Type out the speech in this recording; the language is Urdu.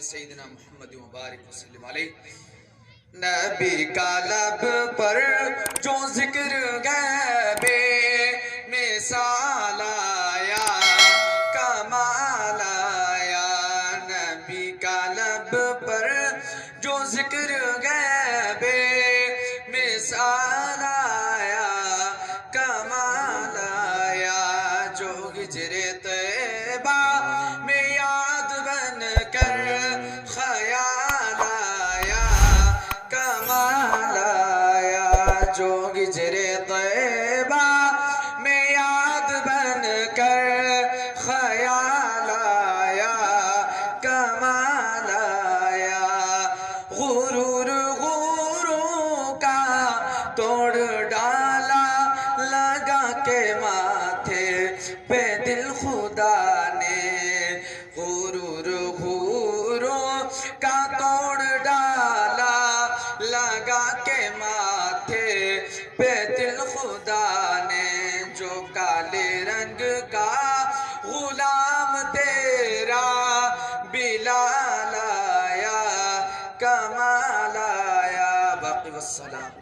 سیدنا محمد مبارک وسلم علیہ۔ نبی کا لب پر جو ذکر غیب مثال آیا، کمال آیا۔ نبی کا لب پر جو ذکر غیب مثال آیا، کمال آیا۔ جو ہجر طیبہ میں یاد بن کر خیال آیا، کمال آیا۔ جو ہجر طیبہ میں یاد بن کر خیال آیا، کمال آیا۔ غرور غروروں کا توڑ ڈالا، لگا کے ماتھے پہ دل خدا نے۔ غرور غروروں کا توڑ ڈالا، لگا کے ماتھے پہ دل خدا نے۔ جو کالے رنگ کا غلام تیرا بلال آیا، کمال آیا۔ باقی والسلام۔